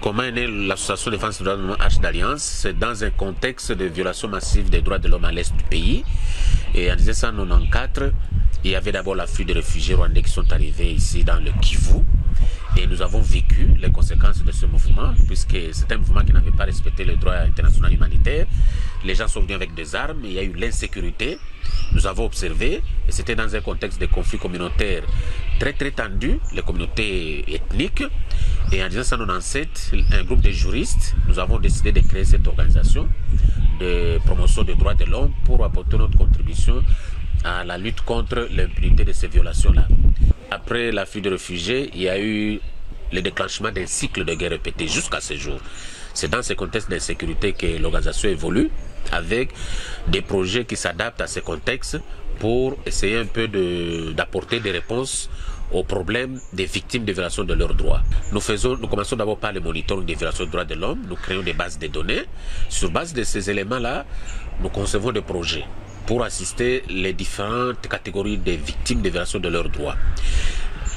Comment est née l'association défense des droits de l'homme Arche d'Alliance? C'est dans un contexte de violation massive des droits de l'homme à l'est du pays. Et en 1994, il y avait d'abord l'afflux de réfugiés rwandais qui sont arrivés ici dans le Kivu. Et nous avons vécu les conséquences de ce mouvement, puisque c'est un mouvement qui n'avait pas respecté le droit international humanitaire. Les gens sont venus avec des armes, il y a eu l'insécurité. Nous avons observé, et c'était dans un contexte de conflits communautaires très tendu, les communautés ethniques. Et en 1997, un groupe de juristes, nous avons décidé de créer cette organisation de promotion des droits de l'homme pour apporter notre contribution à la lutte contre l'impunité de ces violations-là. Après l'afflux de réfugiés, il y a eu le déclenchement d'un cycle de guerre répété jusqu'à ce jour. C'est dans ce contexte d'insécurité que l'organisation évolue avec des projets qui s'adaptent à ces contextes pour essayer un peu d'apporter des réponses aux problèmes des victimes de violations de leurs droits. Nous commençons d'abord par le monitoring des violations des droits de l'homme. Nous créons des bases de données. Sur base de ces éléments-là, nous concevons des projets pour assister les différentes catégories des victimes de violations de leurs droits.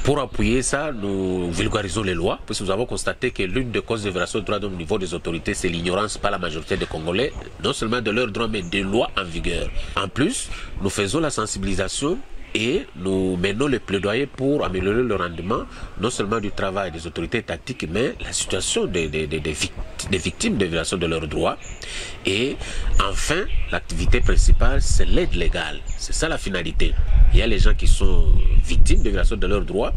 Pour appuyer ça, nous vulgarisons les lois, parce que nous avons constaté que l'une des causes de violation des droits de l'homme au niveau des autorités, c'est l'ignorance par la majorité des Congolais, non seulement de leurs droits, mais des lois en vigueur. En plus, nous faisons la sensibilisation et nous menons le plaidoyer pour améliorer le rendement, non seulement du travail des autorités étatiques, mais la situation des victimes de violation de leurs droits. Et enfin, l'activité principale, c'est l'aide légale. C'est ça la finalité. Il y a les gens qui sont victimes de violation de leurs droits.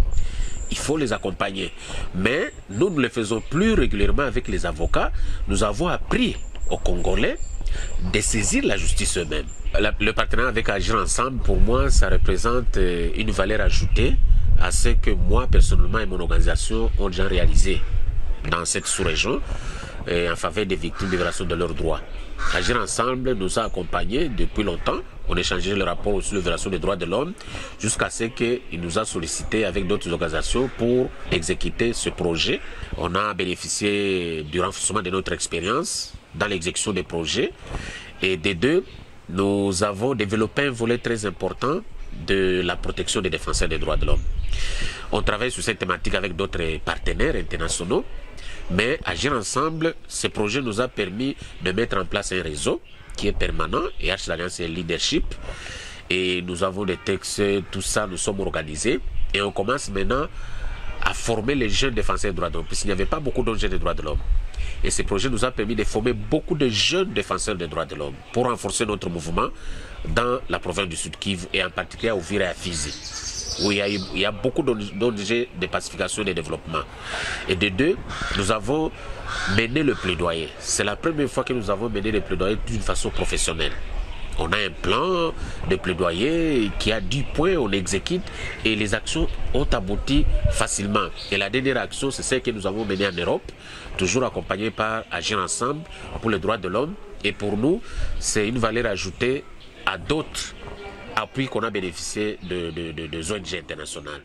Il faut les accompagner. Mais nous le faisons plus régulièrement avec les avocats. Nous avons appris aux Congolais de saisir la justice eux-mêmes. Le partenariat avec Agir Ensemble, pour moi, ça représente une valeur ajoutée à ce que moi, personnellement, et mon organisation ont déjà réalisé dans cette sous-région en faveur des victimes de violation de leurs droits. Agir Ensemble nous a accompagnés depuis longtemps. On échangeait le rapport sur la violation des droits de l'homme jusqu'à ce qu'il nous a sollicité avec d'autres organisations pour exécuter ce projet. On a bénéficié du renforcement de notre expérience dans l'exécution des projets. Et des deux, nous avons développé un volet très important de la protection des défenseurs des droits de l'homme. On travaille sur cette thématique avec d'autres partenaires internationaux, mais Agir Ensemble, ce projet nous a permis de mettre en place un réseau qui est permanent, et Arche d'Alliance est le leadership. Et nous avons des textes, tout ça, nous sommes organisés. Et on commence maintenant à former les jeunes défenseurs des droits de l'homme, puisqu'il n'y avait pas beaucoup de jeunes des droits de l'homme. Et ce projet nous a permis de former beaucoup de jeunes défenseurs des droits de l'homme pour renforcer notre mouvement dans la province du Sud Kivu et en particulier à Uvira et à Fizi, où il y a beaucoup d'ONG de pacification et de développement. Et de deux, nous avons mené le plaidoyer. C'est la première fois que nous avons mené le plaidoyer d'une façon professionnelle. On a un plan de plaidoyer qui a 10 points, on exécute et les actions ont abouti facilement. Et la dernière action, c'est celle que nous avons menée en Europe, toujours accompagnée par Agir Ensemble pour les droits de l'homme. Et pour nous, c'est une valeur ajoutée à d'autres appuis qu'on a bénéficié de ONG internationales.